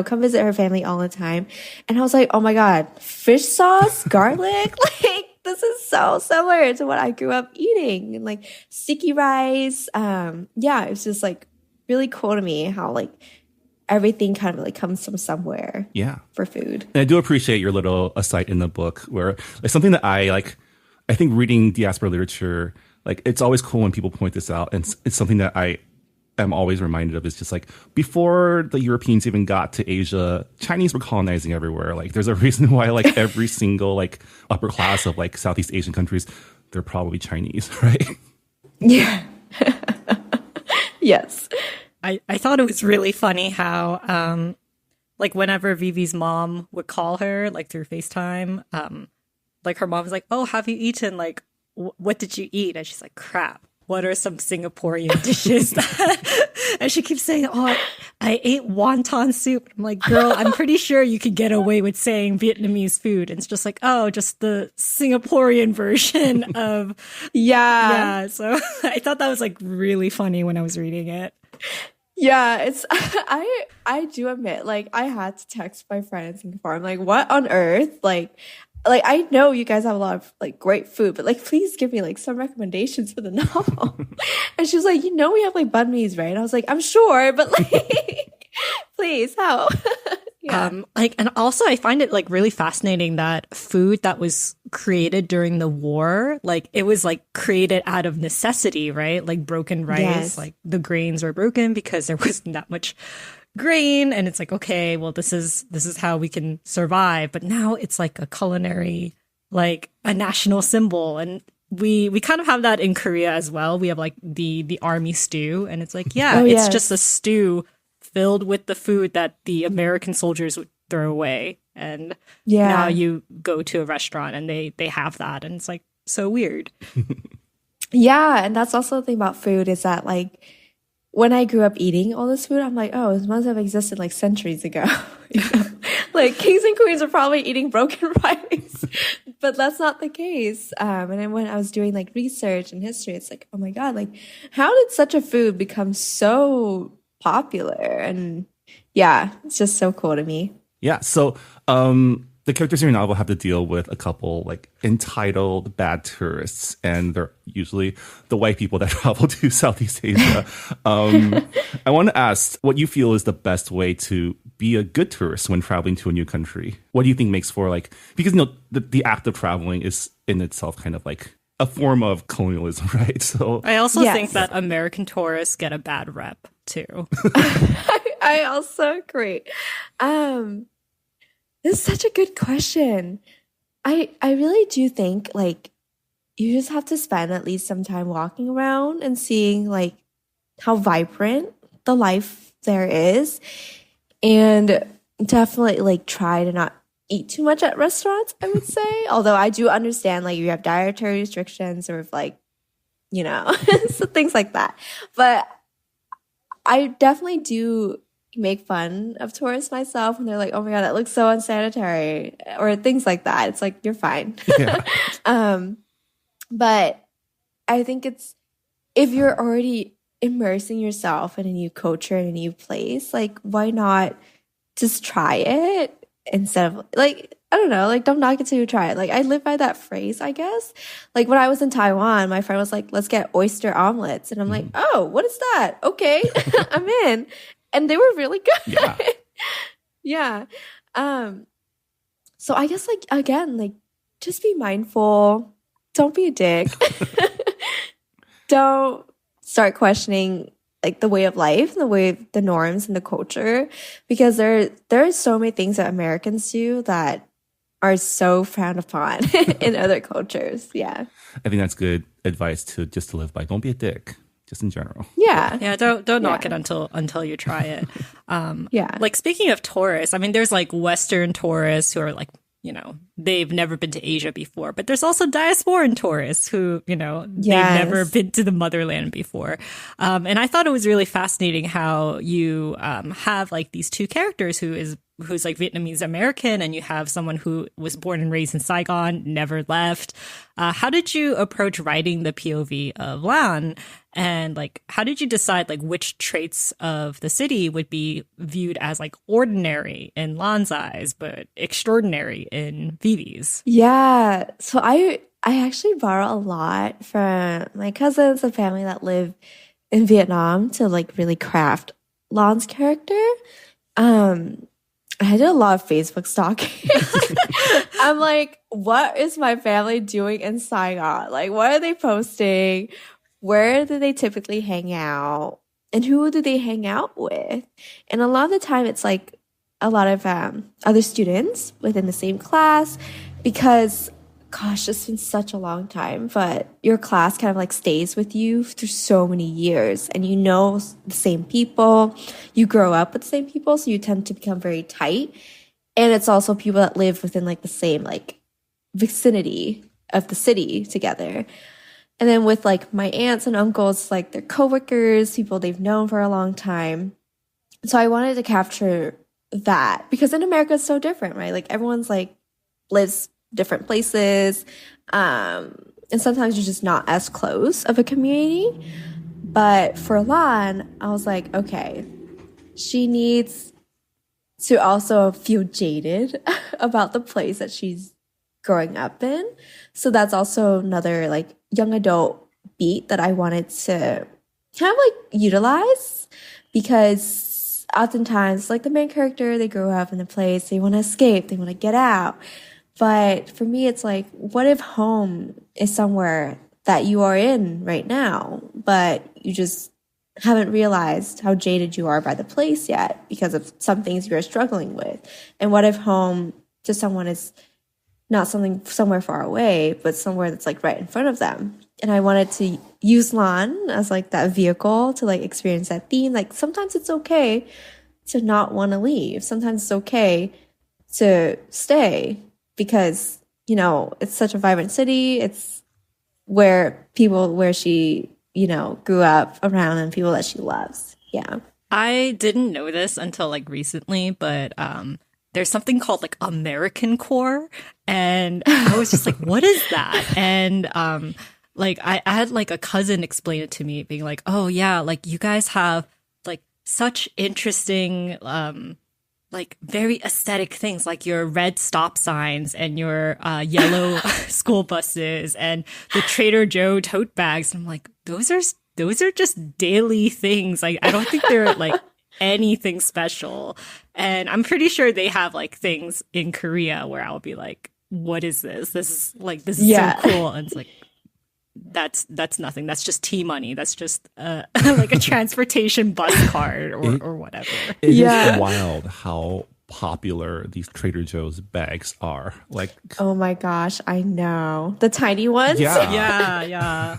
come visit her family all the time. And I was like, oh my God, fish sauce, garlic, like, this is so similar to what I grew up eating, and like sticky rice. Yeah, it's just like really cool to me how like everything kind of like comes from somewhere. Yeah, for food. And I do appreciate your little aside in the book where it's something that I like. I think reading diaspora literature, like it's always cool when people point this out, and it's something that I am always reminded of. Is just like before the Europeans even got to Asia, Chinese were colonizing everywhere. Like there's a reason why like every single like upper class of like Southeast Asian countries, they're probably Chinese, right? Yeah. Yes. I thought it was really funny how like whenever Vivi's mom would call her like through FaceTime, like her mom was like, oh, have you eaten? Like, what did you eat? And she's like, crap. What are some Singaporean dishes? And she keeps saying, oh, I ate wonton soup. I'm like, girl, I'm pretty sure you could get away with saying Vietnamese food. And it's just like, oh, just the Singaporean version of. Yeah. Yeah. So I thought that was like really funny when I was reading it. Yeah, it's I do admit, like I had to text my friend in Singapore. I'm like, what on earth? Like I know you guys have a lot of like great food, but like please give me like some recommendations for the novel. And she was like, we have like banh mi's, right? And I was like, I'm sure, but like please, how? Yeah. And also I find it like really fascinating that food that was created during the war, like it was like created out of necessity, right? Like broken rice, Yes. like the grains were broken because there wasn't that much grain, and it's like, okay, well this is how we can survive. But now it's like a culinary, like a national symbol, and we kind of have that in Korea as well. We have like the army stew, and it's like, yeah, Oh, it's yes. just a stew filled with the food that the American soldiers would throw away. And Yeah. now you go to a restaurant and they have that, and it's like so weird. Yeah, and that's also the thing about food is that like when I grew up eating all this food, I'm like, oh, this must have existed like centuries ago. You know? Like kings and queens are probably eating broken rice, but that's not the case. And then when I was doing like research and history, it's like, oh my God, like how did such a food become so popular? And yeah, it's just so cool to me. Yeah. So the characters in your novel have to deal with a couple like entitled bad tourists, and they're usually the white people that travel to Southeast Asia. I want to ask what you feel is the best way to be a good tourist when traveling to a new country. What do you think makes for like, because you know the act of traveling is in itself kind of like a form of colonialism, right? So I also Yes. think that American tourists get a bad rep too. I also agree. This is such a good question. I really do think like you just have to spend at least some time walking around and seeing like how vibrant the life there is, and definitely like try to not eat too much at restaurants, I would say. Although I do understand like you have dietary restrictions or if, like, you know, so things like that. But I definitely do make fun of tourists myself when they're like, oh my God, that looks so unsanitary or things like that. It's like, you're fine. yeah. But I think it's, if you're already immersing yourself in a new culture, in a new place, like, why not just try it instead of like, I don't know, like, don't knock it till you try it. Like, I live by that phrase, I guess. Like, when I was in Taiwan, my friend was like, let's get oyster omelets. And I'm like, oh, what is that? Okay, I'm in. And they were really good. Yeah. Yeah. So I guess, like, again, like, just be mindful. Don't be a dick. Don't start questioning like the way of life, the way of the norms and the culture, because there are so many things that Americans do that are so frowned upon in other cultures. Yeah. I think that's good advice to live by. Don't be a dick, just in general. Yeah. Yeah, don't knock Yeah. it until you try it. Yeah. Like speaking of tourists, I mean, there's like Western tourists who are like, you know, they've never been to Asia before, but there's also diasporan tourists who, you know, Yes. they've never been to the motherland before. And I thought it was really fascinating how you have like these two characters who's like Vietnamese American, and you have someone who was born and raised in Saigon, never left. How did you approach writing the POV of Lan? And like, how did you decide like which traits of the city would be viewed as like ordinary in Lan's eyes, but extraordinary in Vivi's? Yeah. So I actually borrow a lot from my cousins and family that live in Vietnam to like really craft Lan's character. I did a lot of Facebook stalking. I'm like, what is my family doing in Saigon? Like, what are they posting? Where do they typically hang out? And who do they hang out with? And a lot of the time, it's like a lot of other students within the same class, because, gosh, it's been such a long time, but your class kind of like stays with you through so many years, and you know the same people, you grow up with the same people, so you tend to become very tight. And it's also people that live within like the same like vicinity of the city together. And then with like my aunts and uncles, like they're coworkers, people they've known for a long time. So I wanted to capture that, because in America it's so different, right? Like everyone's like lives different places. And sometimes you're just not as close of a community. But for Lan, I was like, okay, she needs to also feel jaded about the place that she's growing up in. So that's also another like young adult beat that I wanted to kind of like utilize, because oftentimes like the main character, they grow up in a place, they want to escape, they want to get out. But for me, it's like, what if home is somewhere that you are in right now, but you just haven't realized how jaded you are by the place yet because of some things you're struggling with? And what if home to someone is not something somewhere far away, but somewhere that's like right in front of them? And I wanted to use Lan as like that vehicle to like experience that theme. Like sometimes it's okay to not want to leave. Sometimes it's okay to stay because, you know, it's such a vibrant city. It's where she, you know, grew up around and people that she loves. Yeah. I didn't know this until like recently, but there's something called like American core, and I was just like, what is that? And like I had like a cousin explain it to me, being like, oh yeah, like you guys have like such interesting like very aesthetic things, like your red stop signs and your yellow school buses and the Trader Joe tote bags. And I'm like, those are just daily things. Like, I don't think they're like anything special. And I'm pretty sure they have like things in Korea where I'll be like, what is this? This is so cool. And it's like, that's nothing. That's just tea money. That's just like a transportation bus card or whatever. It is wild how popular these Trader Joe's bags are. Like, oh my gosh, I know. The tiny ones? Yeah.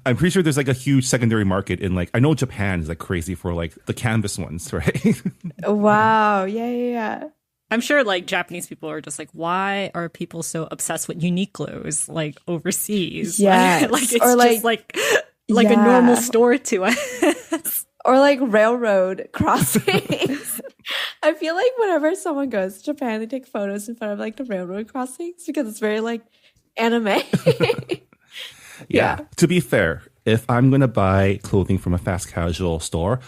I'm pretty sure there's like a huge secondary market in like, I know Japan is like crazy for like the canvas ones, right? Wow. Yeah. I'm sure like Japanese people are just like, why are people so obsessed with Uniqlo's like overseas? Yeah. Like it's just like a normal store to us. Or like railroad crossings. I feel like whenever someone goes to Japan, they take photos in front of like the railroad crossings because it's very like anime. Yeah. To be fair, if I'm going to buy clothing from a fast casual store,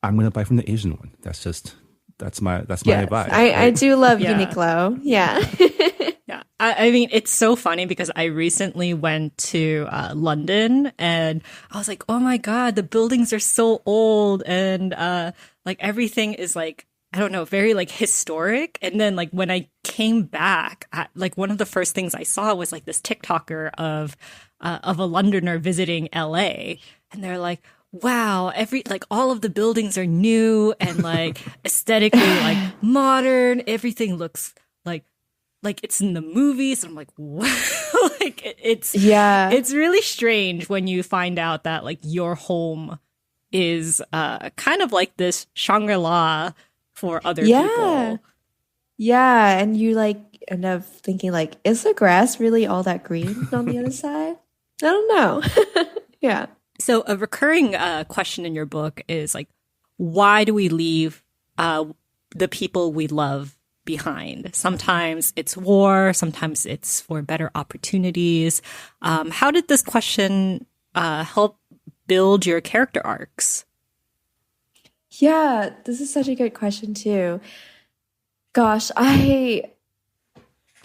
I'm going to buy from the Asian one. That's my vibe. I do love Uniqlo. Yeah. Yeah. I mean, it's so funny because I recently went to London and I was like, oh my God, the buildings are so old and like everything is like, I don't know, very like historic. And then like when I came back, like one of the first things I saw was like this TikToker of a Londoner visiting LA. And they're like, wow, all of the buildings are new and like aesthetically like modern. Everything looks like it's in the movies. And I'm like, wow. It's really strange when you find out that like your home is kind of like this Shangri-La for other people. Yeah, and you like end up thinking like, is the grass really all that green on the other side? I don't know. Yeah. So a recurring question in your book is like, why do we leave the people we love behind? Sometimes it's war, sometimes it's for better opportunities. How did this question help build your character arcs? Yeah, this is such a good question too. Gosh,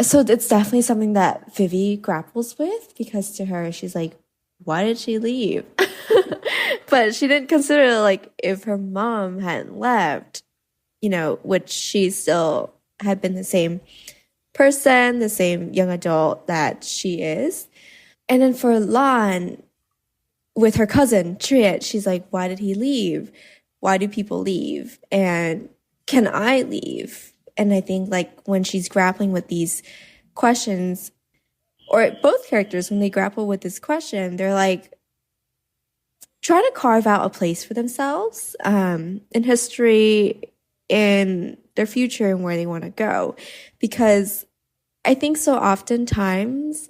so it's definitely something that Vivi grapples with because to her, she's like, why did she leave? But she didn't consider like if her mom hadn't left, you know, which she still had been the same person, the same young adult that she is. And then for Lan, with her cousin, Triet, she's like, why did he leave? Why do people leave? And can I leave? And I think like when she's grappling with these questions, or both characters, when they grapple with this question, they're like trying to carve out a place for themselves in history, in their future, and where they want to go. Because I think so oftentimes,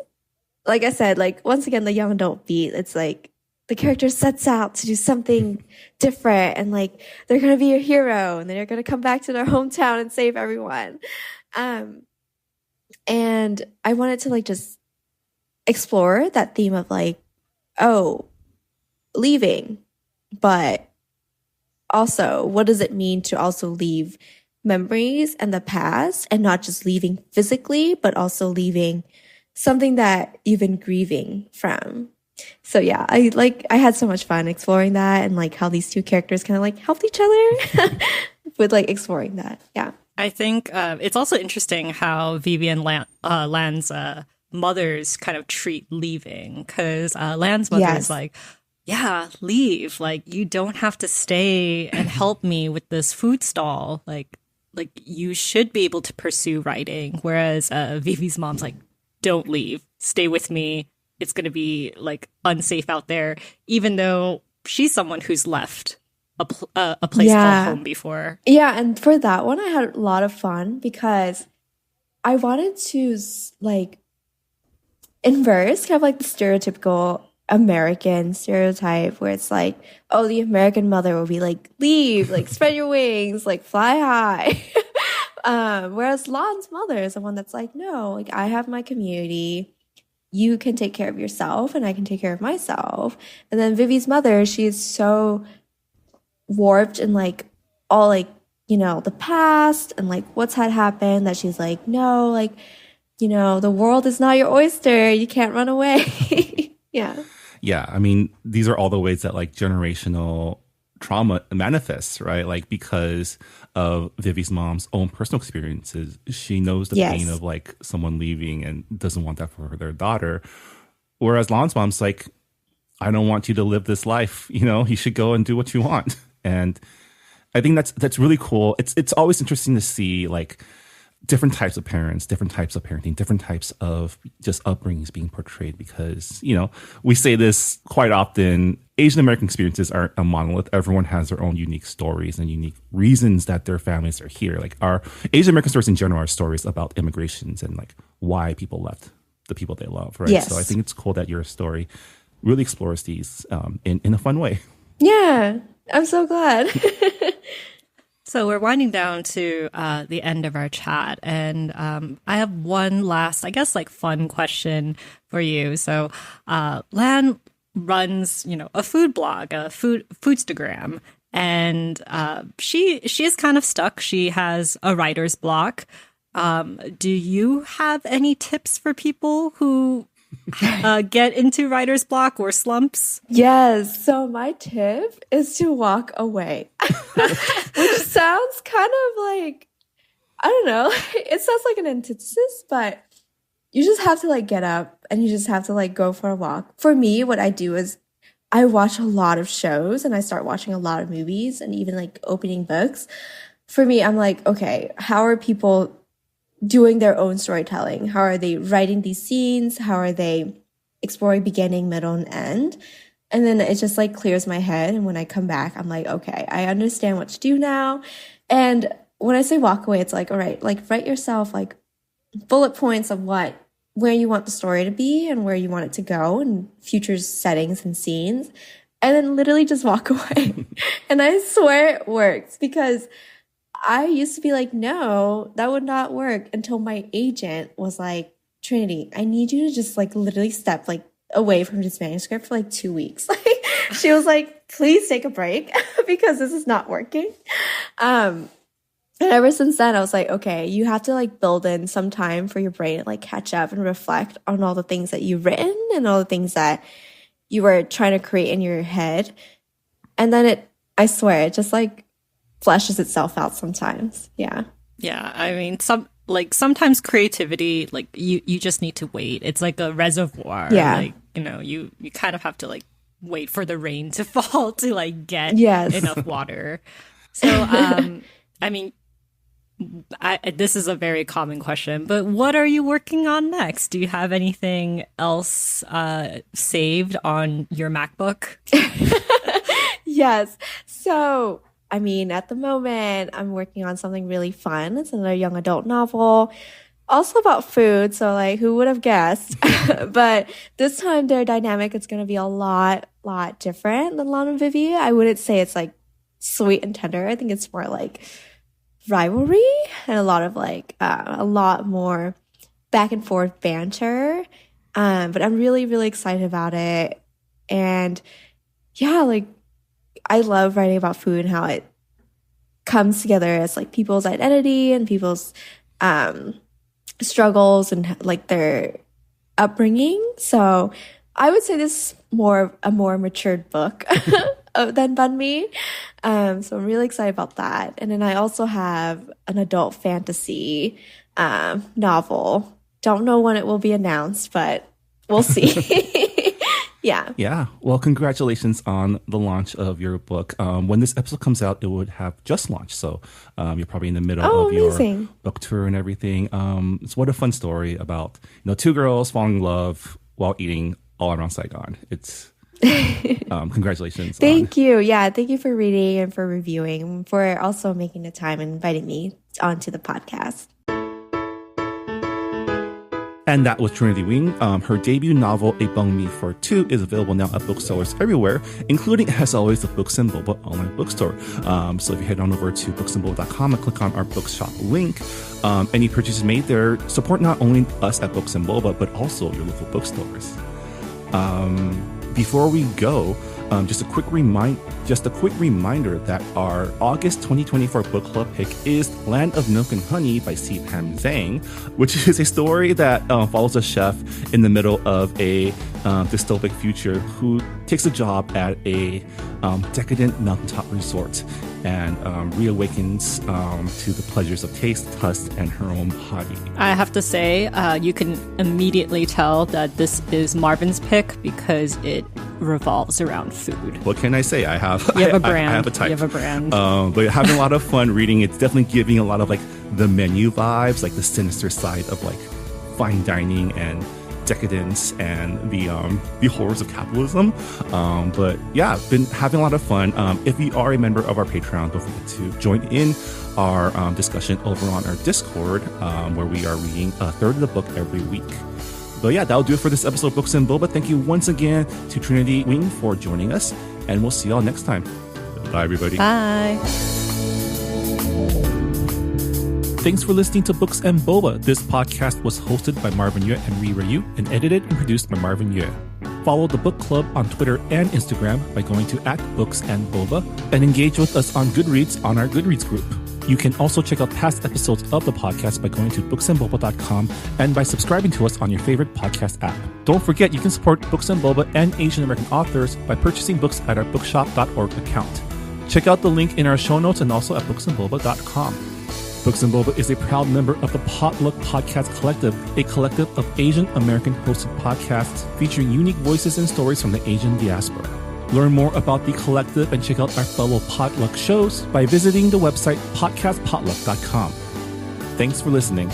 like I said, like once again, the young adult beat, it's like the character sets out to do something different and like they're going to be a hero and then they're going to come back to their hometown and save everyone. And I wanted to like just explore that theme of like, oh, leaving, but also what does it mean to also leave memories and the past, and not just leaving physically, but also leaving something that you've been grieving from. So yeah, I had so much fun exploring that and like how these two characters kind of like helped each other with like exploring that. Yeah. I think it's also interesting how Vivi and Lan's mothers kind of treat leaving, because Lan's mother is like, yeah, leave. Like, you don't have to stay and help me with this food stall. Like you should be able to pursue writing. Whereas Vivi's mom's like, don't leave. Stay with me. It's going to be like unsafe out there, even though she's someone who's left a place called home before. Yeah, and for that one, I had a lot of fun because I wanted to like inverse kind of like the stereotypical American stereotype where it's like, oh, the American mother will be like, leave, like spread your wings, like fly high. Whereas Lon's mother is the one that's like, no, like I have my community. You can take care of yourself and I can take care of myself. And then Vivi's mother, she's so warped in like all like, you know, the past and like what's had happened that she's like, no, like, you know, the world is not your oyster. You can't run away. Yeah. Yeah. I mean, these are all the ways that like generational trauma manifests, right? Like because of Vivi's mom's own personal experiences, she knows the pain of like someone leaving and doesn't want that for their daughter. Whereas Lon's mom's like, I don't want you to live this life. You know, you should go and do what you want. And I think that's really cool. It's always interesting to see like different types of parents, different types of parenting, different types of just upbringings being portrayed because, you know, we say this quite often. Asian American experiences aren't a monolith. Everyone has their own unique stories and unique reasons that their families are here. Like our Asian American stories in general are stories about immigrations and like why people left the people they love, right? Yes. So I think it's cool that your story really explores these in a fun way. Yeah, I'm so glad. So we're winding down to the end of our chat, and I have one last, I guess, like fun question for you. So Lan runs, you know, a food blog, a foodstagram, and she is kind of stuck. She has a writer's block. Do you have any tips for people who get into writer's block or slumps? Yes. So my tip is to walk away, which sounds kind of like, I don't know, it sounds like an antithesis, but you just have to like get up and you just have to like go for a walk. For me, what I do is I watch a lot of shows and I start watching a lot of movies and even like opening books. For me, I'm like, okay, how are people doing their own storytelling? How are they writing these scenes? How are they exploring beginning, middle, and end? And then it just like clears my head. And when I come back, I'm like, okay, I understand what to do now. And when I say walk away, it's like, all right, like write yourself like bullet points of where you want the story to be and where you want it to go and future settings and scenes. And then literally just walk away. And I swear it works because I used to be like, no, that would not work until my agent was like, Trinity, I need you to just like literally step like away from this manuscript for like 2 weeks. Like she was like, please take a break because this is not working. And ever since then, I was like, okay, you have to like build in some time for your brain to like catch up and reflect on all the things that you've written and all the things that you were trying to create in your head. And then I swear, it just like fleshes itself out sometimes. Yeah. Yeah. I mean, sometimes creativity, like you just need to wait. It's like a reservoir. Yeah. Like, you know, you kind of have to like wait for the rain to fall to like get enough water. So, I mean, this is a very common question, but what are you working on next? Do you have anything else saved on your MacBook? Yes. So, I mean, at the moment, I'm working on something really fun. It's another young adult novel, also about food. So, like, who would have guessed? But this time, their dynamic is going to be a lot different than Lon and Vivi. I wouldn't say it's like sweet and tender. I think it's more like rivalry and a lot of like a lot more back and forth banter. But I'm really, really excited about it. And yeah, like, I love writing about food and how it comes together as like people's identity and people's struggles and like their upbringing. So I would say this is a more matured book than Bun Me. So I'm really excited about that. And then I also have an adult fantasy novel. Don't know when it will be announced, but we'll see. Yeah. Yeah. Well, congratulations on the launch of your book. When this episode comes out, it would have just launched. So you're probably in the middle of your book tour and everything. It's what a fun story about, two girls falling in love while eating all around Saigon. It's Congratulations. Thank you. Yeah, thank you for reading and for reviewing, for also making the time and inviting me onto the podcast. And that was Trinity Wing. Her debut novel, A Bung Me for Two, is available now at booksellers everywhere, including, as always, the Books and Boba online bookstore. So if you head on over to booksandboba.com and click on our bookshop link, any purchases made there support not only us at Books and Boba, but also your local bookstores. Before we go, just a quick reminder that our August 2024 book club pick is Land of Milk and Honey by C. Pam Zhang, which is a story that follows a chef in the middle of a dystopic future who takes a job at a decadent mountaintop resort and reawakens to the pleasures of taste, taste, and her own body. I have to say, you can immediately tell that this is Marvin's pick because it revolves around food. What can I say? I have a brand. I have a type. You have a brand. But having a lot of fun reading. It's definitely giving a lot of like the menu vibes, like the sinister side of like fine dining and decadence and the horrors of capitalism. But yeah, been having a lot of fun. If you are a member of our Patreon, don't forget to join in our discussion over on our Discord, where we are reading a third of the book every week. But yeah, that'll do it for this episode of Books and Boba. Thank you once again to Trinity Wing for joining us, and we'll see y'all next time. Bye, everybody. Bye. Thanks for listening to Books and Boba. This podcast was hosted by Marvin Yue and Ri Ryu and edited and produced by Marvin Yue. Follow the book club on Twitter and Instagram by going to @BooksandBoba and engage with us on Goodreads on our Goodreads group. You can also check out past episodes of the podcast by going to booksandboba.com and by subscribing to us on your favorite podcast app. Don't forget, you can support Books and Boba and Asian American authors by purchasing books at our bookshop.org account. Check out the link in our show notes and also at booksandboba.com. Books and Boba is a proud member of the Potluck Podcast Collective, a collective of Asian American hosted podcasts featuring unique voices and stories from the Asian diaspora. Learn more about the collective and check out our fellow Potluck shows by visiting the website podcastpotluck.com. Thanks for listening.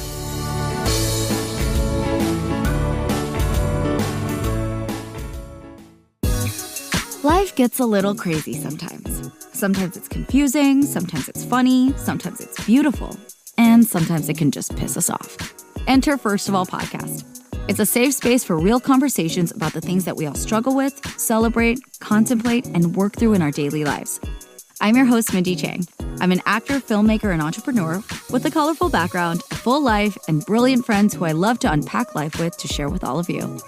Life gets a little crazy sometimes. Sometimes it's confusing, sometimes it's funny, sometimes it's beautiful, and sometimes it can just piss us off. Enter First of All Podcast. It's a safe space for real conversations about the things that we all struggle with, celebrate, contemplate, and work through in our daily lives. I'm your host, Mindy Chang. I'm an actor, filmmaker, and entrepreneur with a colorful background, a full life, and brilliant friends who I love to unpack life with to share with all of you.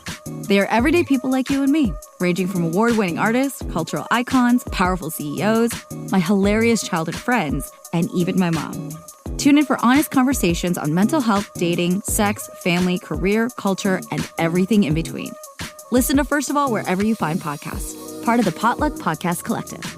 They are everyday people like you and me, ranging from award-winning artists, cultural icons, powerful CEOs, my hilarious childhood friends, and even my mom. Tune in for honest conversations on mental health, dating, sex, family, career, culture, and everything in between. Listen to First of All wherever you find podcasts, part of the Potluck Podcast Collective.